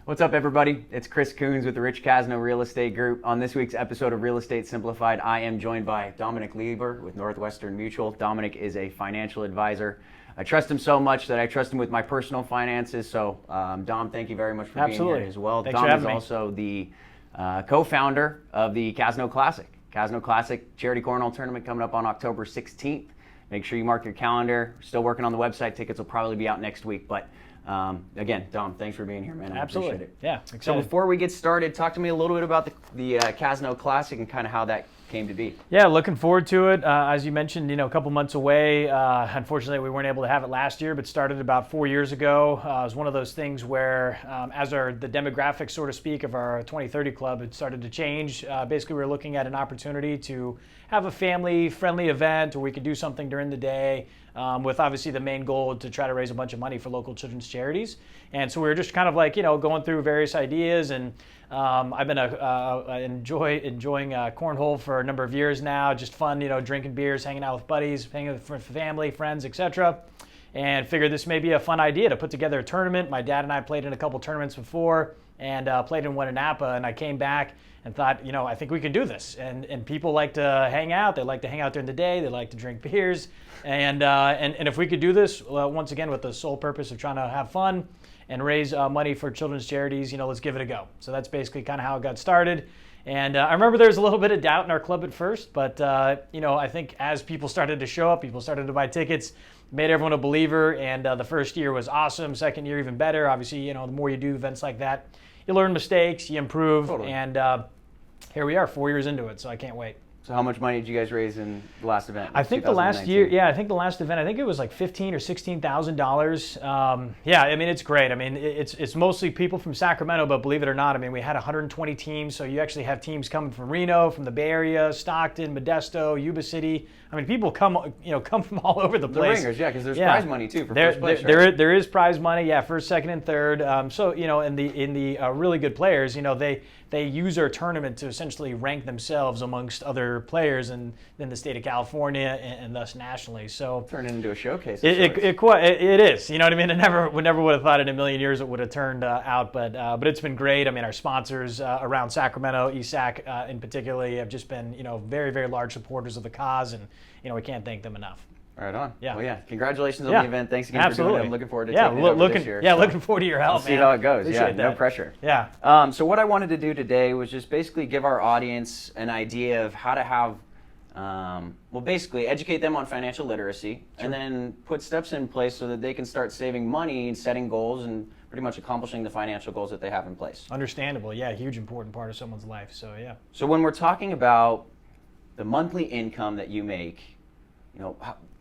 What's up, everybody? It's Chris Kunz with the Rich Casno Real Estate Group. On this week's episode of Real Estate Simplified, I am joined by Dominic Leber with Northwestern Mutual. Dominic is a financial advisor. I trust him so much that I trust him with my personal finances. So, Dom, thank you very much for being here as well. Thanks Dom for is having me. also the co-founder of the Casno Classic. Casno Classic Charity Cornhole Tournament coming up on October 16th. Make sure you mark your calendar. Still working on the website. Tickets will probably be out next week, but again, Dom, thanks for being here, man. I Absolutely. appreciate it. Yeah, So excited. before we get started, talk to me a little bit about the Casno Classic and kind of how that came to be. Yeah, looking forward to it. As you mentioned, a couple months away. Unfortunately, we weren't able to have it last year, but started about 4 years ago. It was one of those things where, as the demographics, so to speak, of our 2030 club had started to change. Basically, we were looking at an opportunity to have a family-friendly event, or we could do something during the day, with obviously the main goal to try to raise a bunch of money for local children's charities. And so we were just kind of like, going through various ideas, and I've been enjoying cornhole for a number of years now. Just fun, drinking beers, hanging out with buddies, hanging with family, friends, etc. And figured this may be a fun idea to put together a tournament. My dad and I played in a couple tournaments before, and played in one in Napa, and I came back and thought, I think we can do this. And people like to hang out. They like to hang out during the day. They like to drink beers. And if we could do this, once again, with the sole purpose of trying to have fun and raise money for children's charities, let's give it a go. So that's basically kind of how it got started. And I remember there was a little bit of doubt in our club at first, but I think as people started to show up, people started to buy tickets, made everyone a believer. And the first year was awesome. Second year even better. Obviously, the more you do events like that, you learn mistakes, you improve. Totally. And here we are, 4 years into it. So I can't wait. So how much money did you guys raise in the last event? I think the last year, the last event, I think it was like $15,000 or $16,000. Yeah, I mean, it's great. I mean, it's mostly people from Sacramento, but believe it or not, I mean, we had 120 teams. So you actually have teams coming from Reno, from the Bay Area, Stockton, Modesto, Yuba City. I mean, people come from all over the place. The ringers, yeah, because there's prize money too for first place. There is prize money, yeah, first, second, and third. So in the really good players, they use our tournament to essentially rank themselves amongst other players in the state of California and thus nationally. So turn it into a showcase. It is. You know what I mean? I never would have thought in a million years it would have turned out, but it's been great. I mean, our sponsors around Sacramento, ESAC in particular, have just been very, very large supporters of the cause, and we can't thank them enough. Right on. Yeah. Well, yeah. Congratulations on the event. Thanks again Absolutely. for doing it. I'm looking forward to taking it over this year. Yeah, looking forward to your help. We'll see how it goes. Appreciate No that. pressure. Yeah. So what I wanted to do today was just basically give our audience an idea of how to have, basically educate them on financial literacy, and then put steps in place so that they can start saving money and setting goals and pretty much accomplishing the financial goals that they have in place. Understandable. Yeah, huge important part of someone's life. So yeah. So when we're talking about the monthly income that you make,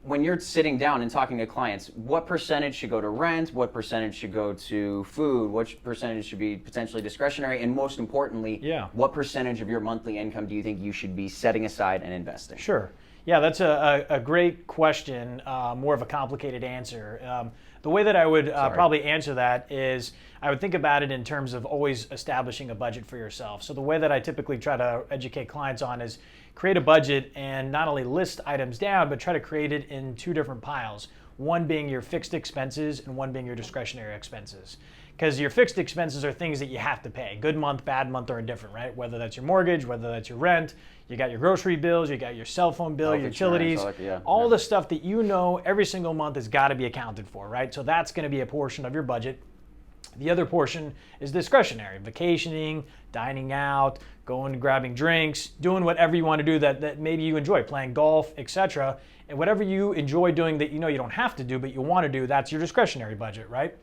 when you're sitting down and talking to clients, what percentage should go to rent? What percentage should go to food? What percentage should be potentially discretionary? And most importantly, what percentage of your monthly income do you think you should be setting aside and investing? Sure. Yeah, that's a great question, more of a complicated answer. The way that I would probably answer that is I would think about it in terms of always establishing a budget for yourself. So the way that I typically try to educate clients on is create a budget and not only list items down, but try to create it in two different piles. One being your fixed expenses and one being your discretionary expenses. Because your fixed expenses are things that you have to pay. Good month, bad month, or indifferent, right? Whether that's your mortgage, whether that's your rent, you got your grocery bills, you got your cell phone bill, your utilities, all the stuff that every single month has got to be accounted for, right? So that's going to be a portion of your budget. The other portion is discretionary, vacationing, dining out, going and grabbing drinks, doing whatever you want to do that maybe you enjoy, playing golf, etc. And whatever you enjoy doing that you don't have to do, but you want to do, that's your discretionary budget, right?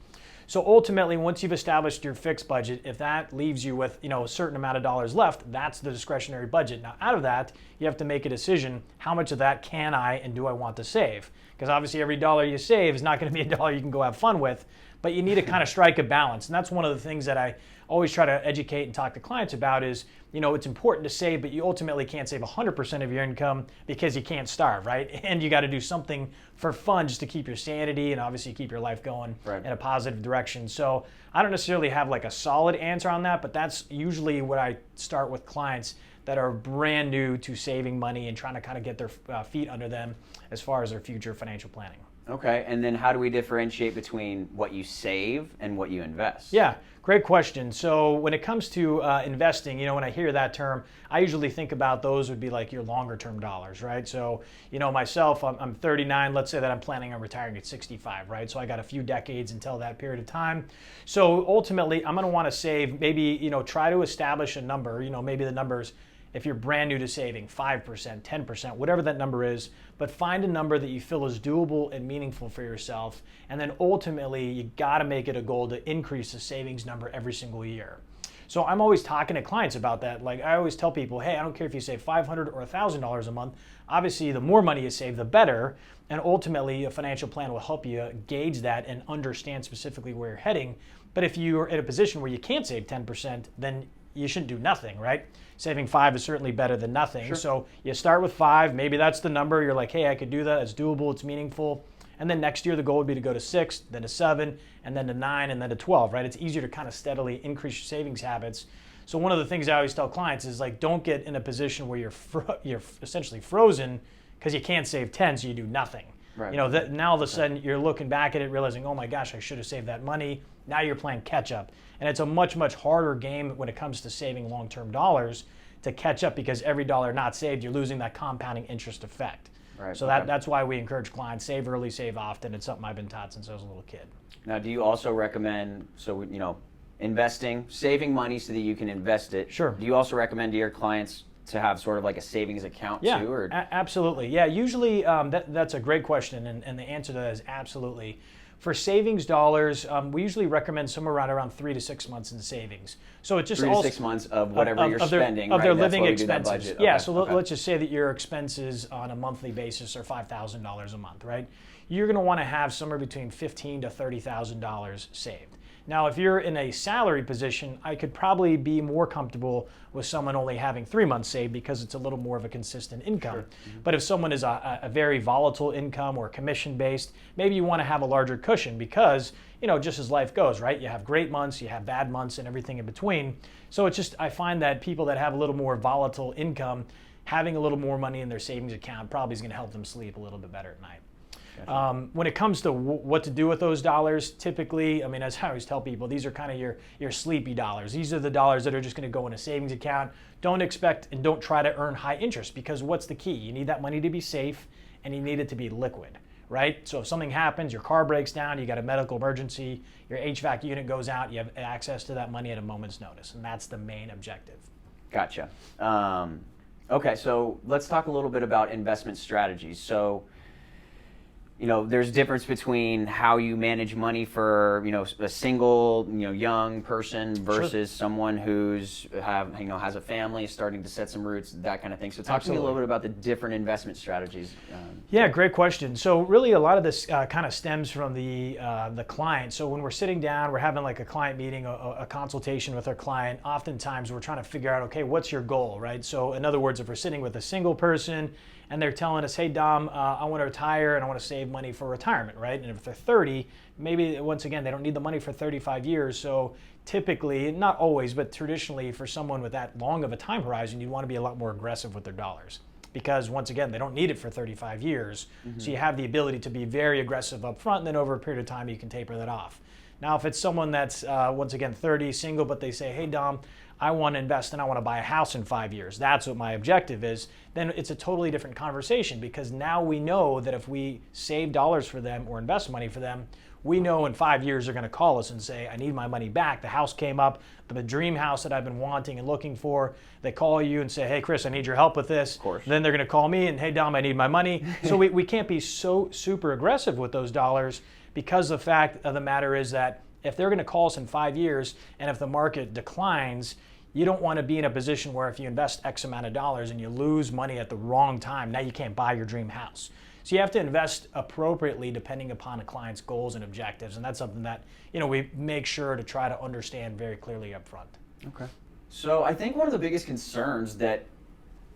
So ultimately, once you've established your fixed budget, if that leaves you with a certain amount of dollars left, that's the discretionary budget. Now, out of that, you have to make a decision: how much of that can I and do I want to save? Because obviously, every dollar you save is not going to be a dollar you can go have fun with, but you need to kind of strike a balance. And that's one of the things that I always try to educate and talk to clients about is, it's important to save, but you ultimately can't save 100% of your income because you can't starve, right? And you got to do something for fun just to keep your sanity and obviously keep your life going in a positive direction. So I don't necessarily have like a solid answer on that, but that's usually what I start with clients that are brand new to saving money and trying to kind of get their feet under them as far as their future financial planning. Okay, and then how do we differentiate between what you save and what you invest? Yeah, great question. So when it comes to investing, when I hear that term, I usually think about those would be like your longer term dollars, right? So, myself, I'm 39. Let's say that I'm planning on retiring at 65, right? So I got a few decades until that period of time. So ultimately, I'm going to want to save maybe, try to establish a number, maybe the numbers, if you're brand new to saving, 5%, 10%, whatever that number is, but find a number that you feel is doable and meaningful for yourself. And then ultimately, you gotta make it a goal to increase the savings number every single year. So I'm always talking to clients about that. Like I always tell people, hey, I don't care if you save $500 or $1,000 a month. Obviously, the more money you save, the better. And ultimately, a financial plan will help you gauge that and understand specifically where you're heading. But if you're in a position where you can't save 10%, then you shouldn't do nothing, right? Saving 5 is certainly better than nothing. Sure. So you start with 5, maybe that's the number. You're like, hey, I could do that. It's doable, it's meaningful. And then next year, the goal would be to go to 6, then to 7, and then to 9, and then to 12, right? It's easier to kind of steadily increase your savings habits. So one of the things I always tell clients is like, don't get in a position where you're essentially frozen because you can't save 10, so you do nothing. Right. Now all of a sudden you're looking back at it, realizing, oh my gosh, I should have saved that money. Now you're playing catch up. And it's a much, much harder game when it comes to saving long-term dollars to catch up because every dollar not saved, you're losing that compounding interest effect. Right. So that's why we encourage clients, save early, save often. It's something I've been taught since I was a little kid. Now, do you also recommend, investing, saving money so that you can invest it? Sure. Do you also recommend to your clients to have sort of like a savings account too? Or? Absolutely. Yeah, usually that's a great question, and the answer to that is absolutely. For savings dollars, we usually recommend somewhere around 3 to 6 months in savings. So it's just 3 to 6 months of whatever you're spending, of right? their That's living why we do that expenses. budget. Yeah. Okay, So let's just say that your expenses on a monthly basis are $5,000 a month, right? You're going to want to have somewhere between $15,000 to $30,000 saved. Now, if you're in a salary position, I could probably be more comfortable with someone only having 3 months saved because it's a little more of a consistent income. Sure. Mm-hmm. But if someone is a very volatile income or commission-based, maybe you want to have a larger cushion because, just as life goes, right? You have great months, you have bad months, and everything in between. So it's just, I find that people that have a little more volatile income, having a little more money in their savings account probably is going to help them sleep a little bit better at night. When it comes to what to do with those dollars, typically, as I always tell people, these are kind of your sleepy dollars. These are the dollars that are just going to go in a savings account. Don't expect and don't try to earn high interest because what's the key? You need that money to be safe and you need it to be liquid, right? So if something happens, your car breaks down, you got a medical emergency, your HVAC unit goes out, you have access to that money at a moment's notice, and that's the main objective. Gotcha. Okay, so let's talk a little bit about investment strategies. So, there's a difference between how you manage money for, a single, young person versus someone who's has a family, starting to set some roots, that kind of thing. So talk to me a little bit about the different investment strategies. Yeah, great question. So really a lot of this kind of stems from the client. So when we're sitting down, we're having like a client meeting, a consultation with our client, oftentimes we're trying to figure out, okay, what's your goal, right? So in other words, if we're sitting with a single person, and they're telling us, hey, Dom, I want to retire and I want to save money for retirement, right? And if they're 30, maybe, once again, they don't need the money for 35 years. So typically, not always, but traditionally, for someone with that long of a time horizon, you'd want to be a lot more aggressive with their dollars. Because once again, they don't need it for 35 years. Mm-hmm. So you have the ability to be very aggressive up front, and then over a period of time, you can taper that off. Now, if it's someone that's, once again, 30, single, but they say, hey, Dom, I want to invest and I want to buy a house in 5 years. That's what my objective is. Then it's a totally different conversation because now we know that if we save dollars for them or invest money for them, we know in 5 years they're going to call us and say, I need my money back. The house came up, the dream house that I've been wanting and looking for. They call you and say, hey, Chris, I need your help with this. Of course. Then they're going to call me and, hey, Dom, I need my money. So we can't be so super aggressive with those dollars because the fact of the matter is that if they're going to call us in 5 years and if the market declines, you don't want to be in a position where if you invest X amount of dollars and you lose money at the wrong time, now you can't buy your dream house. So you have to invest appropriately depending upon a client's goals and objectives. And that's something that, we make sure to try to understand very clearly up front. Okay. So I think one of the biggest concerns that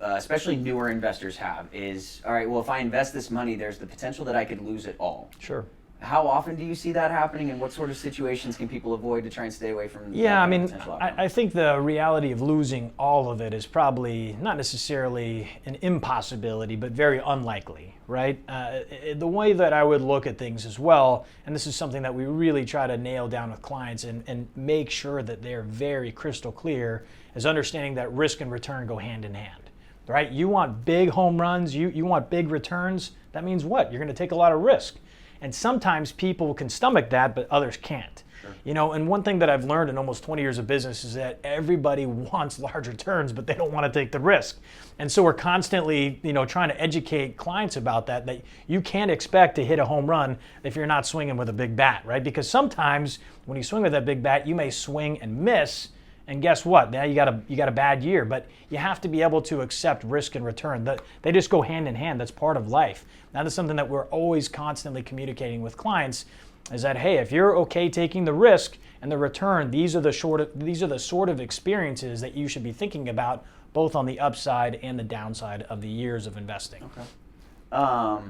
especially newer investors have is, all right, well, if I invest this money, there's the potential that I could lose it all. Sure. How often do you see that happening, and what sort of situations can people avoid to try and stay away from? Yeah, that I mean, potential outcome? I think the reality of losing all of it is probably not necessarily an impossibility, but very unlikely, right? The way that I would look at things as well, and this is something that we really try to nail down with clients and make sure that they're very crystal clear, is understanding that risk and return go hand in hand, right? You want big home runs, you want big returns. That means what? You're going to take a lot of risk. And sometimes people can stomach that, but others can't. Sure. You know, and one thing that I've learned in almost 20 years of business is that everybody wants large returns, but they don't want to take the risk. And so we're constantly, trying to educate clients about that you can't expect to hit a home run if you're not swinging with a big bat, right? Because sometimes when you swing with that big bat, you may swing and miss. And guess what? Now you got a bad year, but you have to be able to accept risk and return. They just go hand in hand. That's part of life. That is something that we're always constantly communicating with clients, is that, hey, if you're okay taking the risk and the return, these are the sort of experiences that you should be thinking about, both on the upside and the downside of the years of investing. Okay.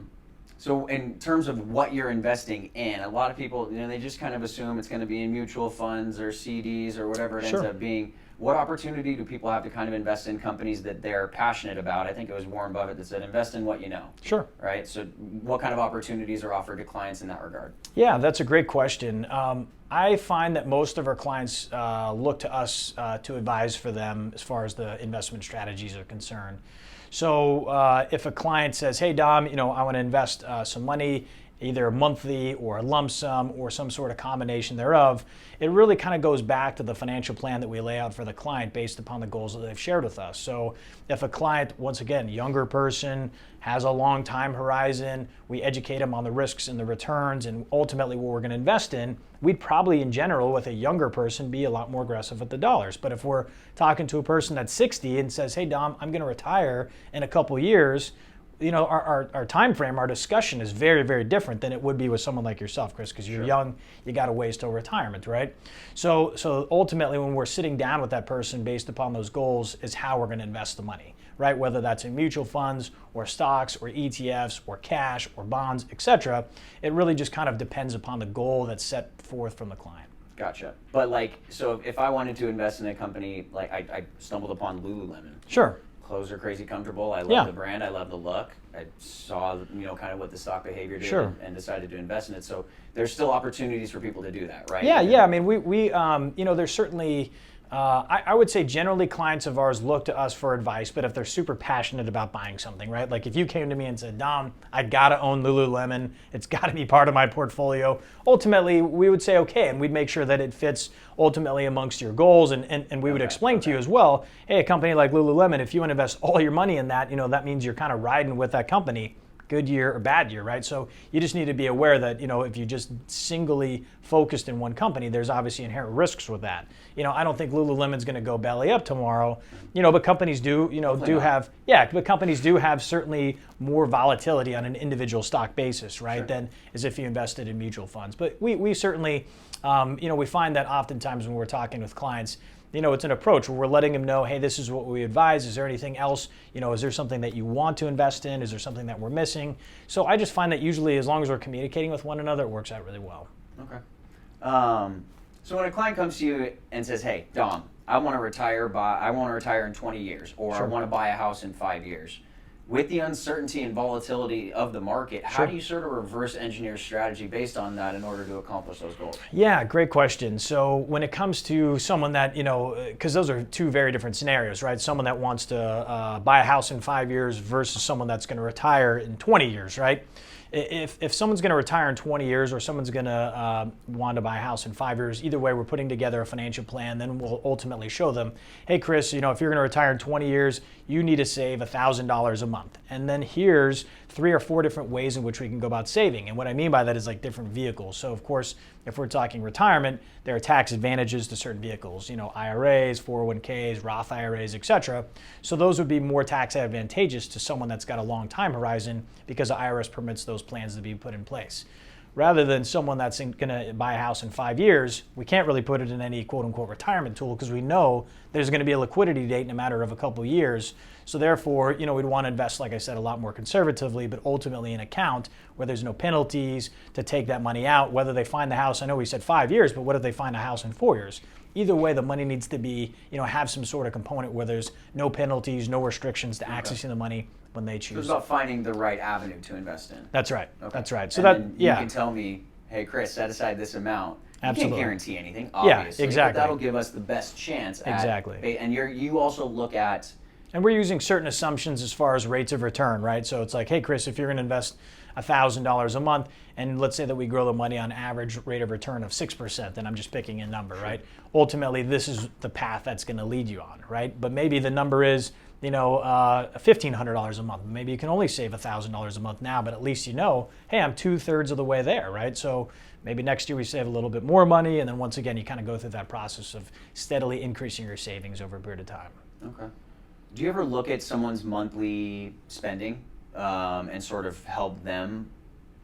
So in terms of what you're investing in, a lot of people, they just kind of assume it's going to be in mutual funds or CDs or whatever it ends up being. What opportunity do people have to kind of invest in companies that they're passionate about? I think it was Warren Buffett that said, invest in what you know. Sure. Right? So what kind of opportunities are offered to clients in that regard? Yeah, that's a great question. I find that most of our clients look to us to advise for them as far as the investment strategies are concerned. So if a client says, hey, Dom, I want to invest some money, either monthly or a lump sum or some sort of combination thereof, it really kind of goes back to the financial plan that we lay out for the client based upon the goals that they've shared with us. So if a client, once again, younger person, has a long time horizon, we educate them on the risks and the returns and ultimately what we're going to invest in, we'd probably in general with a younger person be a lot more aggressive with the dollars. But if we're talking to a person that's 60 and says, hey, Dom, I'm going to retire in a couple years, our time frame, our discussion is very, very different than it would be with someone like yourself, Chris, because you're young, you got a ways till retirement, right? So ultimately, when we're sitting down with that person based upon those goals is how we're going to invest the money, right? Whether that's in mutual funds or stocks or ETFs or cash or bonds, etc. It really just kind of depends upon the goal that's set forth from the client. Gotcha. But so if I wanted to invest in a company, I stumbled upon Lululemon. Sure. Clothes are crazy comfortable. I love the brand. I love the look. I saw, kind of what the stock behavior did and decided to invest in it. So there's still opportunities for people to do that, right? Yeah. I mean, we there's certainly, I would say generally clients of ours look to us for advice, but if they're super passionate about buying something, right? Like if you came to me and said, Dom, I gotta own Lululemon, it's gotta be part of my portfolio, ultimately we would say okay, and we'd make sure that it fits ultimately amongst your goals, and we would explain to you as well, hey, a company like Lululemon, if you want to invest all your money in that, that means you're kind of riding with that company, good year or bad year, right? So you just need to be aware that, if you just singly focused in one company, there's obviously inherent risks with that. I don't think Lululemon's going to go belly up tomorrow, but companies do have certainly more volatility on an individual stock basis, right? Than as if you invested in mutual funds. But we certainly, we find that oftentimes when we're talking with clients, it's an approach where we're letting them know, hey, this is what we advise. Is there anything else? Is there something that you want to invest in? Is there something that we're missing? So I just find that usually as long as we're communicating with one another, it works out really well. Okay. So when a client comes to you and says, hey, Dom, I want to retire in 20 years, or I want to buy a house in 5 years. With the uncertainty and volatility of the market, how do you sort of reverse engineer strategy based on that in order to accomplish those goals? Yeah, great question. So when it comes to someone that, because those are two very different scenarios, right? Someone that wants to buy a house in 5 years versus someone that's going to retire in 20 years, right? If someone's going to retire in 20 years or someone's going to want to buy a house in 5 years, either way, we're putting together a financial plan. Then we'll ultimately show them, hey, Chris, if you're going to retire in 20 years, you need to save $1,000 a month. And then here's 3 or 4 different ways in which we can go about saving. And what I mean by that is like different vehicles. So of course, if we're talking retirement, there are tax advantages to certain vehicles, IRAs, 401ks, Roth IRAs, etc. So those would be more tax advantageous to someone that's got a long time horizon because the IRS permits those plans to be put in place. rather than someone that's going to buy a house in 5 years. We can't really put it in any quote unquote retirement tool because we know there's going to be a liquidity date in a matter of a couple of years. So therefore, we'd want to invest, like I said, a lot more conservatively, but ultimately an account where there's no penalties to take that money out, whether they find the house. I know we said 5 years, but what if they find a house in 4 years? Either way, the money needs to be, have some sort of component where there's no penalties, no restrictions to accessing the money when they choose. So it's about finding the right avenue to invest in. That's right. Okay. That's right. So you can tell me, hey, Chris, set aside this amount. Absolutely. You can't guarantee anything, obviously. Yeah, exactly. But that'll give us the best chance. Exactly. And you also look at. And we're using certain assumptions as far as rates of return, right? So it's like, hey, Chris, if you're going to invest $1,000 a month, and let's say that we grow the money on average rate of return of 6%, then I'm just picking a number, right? Ultimately, this is the path that's going to lead you on, right? But maybe the number is, $1,500 a month. Maybe you can only save $1,000 a month now, but at least hey, I'm 2/3 of the way there, right? So maybe next year we save a little bit more money, and then once again, you kind of go through that process of steadily increasing your savings over a period of time. Okay. Do you ever look at someone's monthly spending and sort of help them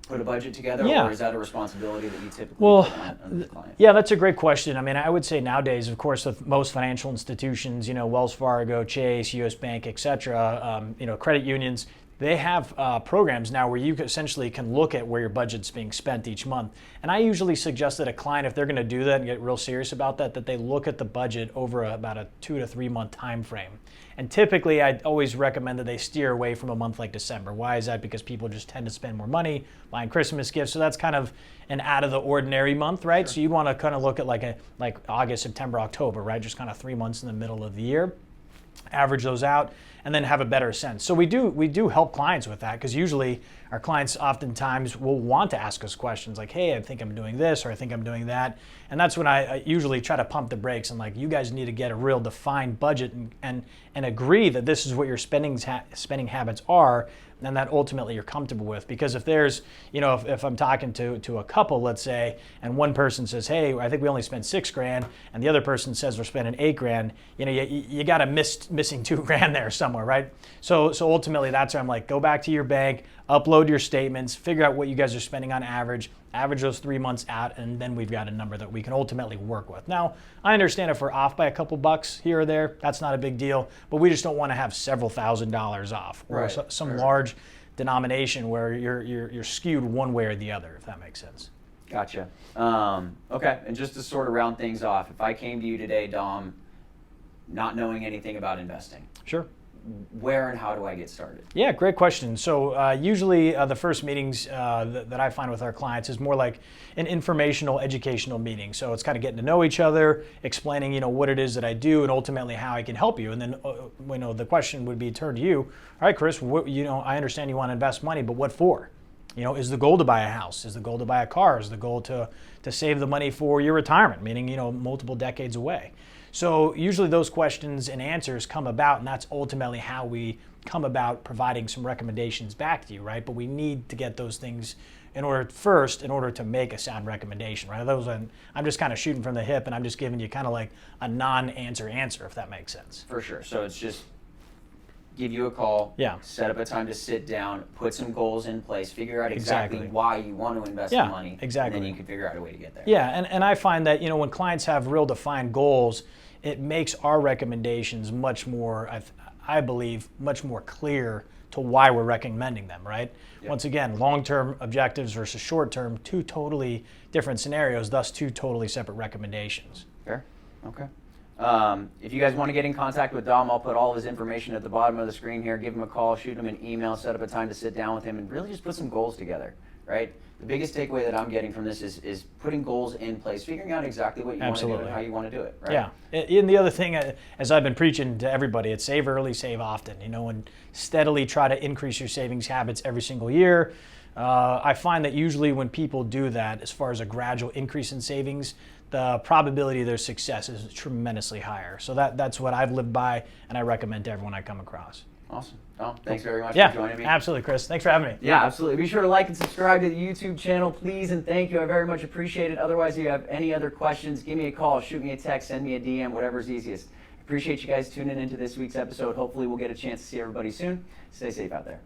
put a budget together? Yeah. Or is that a responsibility that you typically Well, put on the client? Yeah, that's a great question. I mean, I would say nowadays, of course, with most financial institutions, Wells Fargo, Chase, US Bank, et cetera, credit unions, they have programs now where you essentially can look at where your budget's being spent each month. And I usually suggest that a client, if they're going to do that and get real serious about that they look at the budget over about a 2 to 3 month time frame. And typically, I'd always recommend that they steer away from a month like December. Why is that? Because people just tend to spend more money buying Christmas gifts. So that's kind of an out of the ordinary month, right? Sure. So you'd want to kind of look at like August, September, October, right? Just kind of 3 months in the middle of the year. Average those out, and then have a better sense. So we do help clients with that, because usually our clients oftentimes will want to ask us questions like, hey, I think I'm doing this, or I think I'm doing that. And that's when I usually try to pump the brakes and you guys need to get a real defined budget and agree that this is what your spending habits are, and that ultimately you're comfortable with. Because if there's, if I'm talking to a couple, let's say, and one person says, hey, I think we only spent $6,000, and the other person says we're spending $8,000, you got a missing $2,000 there somewhere, right? So ultimately that's where I'm like, go back to your bank, upload your statements, figure out what you guys are spending on average those 3 months out, and then we've got a number that we can ultimately work with. Now, I understand if we're off by a couple bucks here or there, that's not a big deal, but we just don't want to have several $1,000s off, or some large denomination where you're skewed one way or the other, if that makes sense. Gotcha. Okay, and just to sort of round things off, if I came to you today, Dom, not knowing anything about investing. Sure. Where and how do I get started? Yeah, great question. So usually the first meetings that I find with our clients is more like an informational, educational meeting. So it's kind of getting to know each other, explaining what it is that I do, and ultimately how I can help you. And then the question would be turned to you. All right, Chris, I understand you want to invest money, but what for? Is the goal to buy a house? Is the goal to buy a car? Is the goal to save the money for your retirement, meaning multiple decades away? So usually those questions and answers come about, and that's ultimately how we come about providing some recommendations back to you, right? But we need to get those things in order to make a sound recommendation, right? I'm just kind of shooting from the hip, and I'm just giving you kind of like a non-answer answer, if that makes sense. For sure. So it's just give you a call, set up a time to sit down, put some goals in place, figure out exactly why you want to invest the money, and then you can figure out a way to get there. Yeah, and I find that when clients have real defined goals, it makes our recommendations much more, I believe, much more clear to why we're recommending them, right? Yep. Once again, long-term objectives versus short-term, two totally different scenarios, thus two totally separate recommendations. Fair. Okay. If you guys want to get in contact with Dom, I'll put all of his information at the bottom of the screen here. Give him a call, shoot him an email, set up a time to sit down with him, and really just put some goals together, right? The biggest takeaway that I'm getting from this is putting goals in place, figuring out exactly what you want to do and how you want to do it, right? Yeah. And the other thing, as I've been preaching to everybody, it's save early, save often, and steadily try to increase your savings habits every single year. I find that usually when people do that, as far as a gradual increase in savings, the probability of their success is tremendously higher. So that's what I've lived by, and I recommend to everyone I come across. Awesome. Tom, thanks very much for joining me. Absolutely, Chris. Thanks for having me. Yeah, absolutely. Be sure to like and subscribe to the YouTube channel, please, and thank you. I very much appreciate it. Otherwise, if you have any other questions, give me a call, shoot me a text, send me a DM, whatever's easiest. Appreciate you guys tuning into this week's episode. Hopefully, we'll get a chance to see everybody soon. Stay safe out there.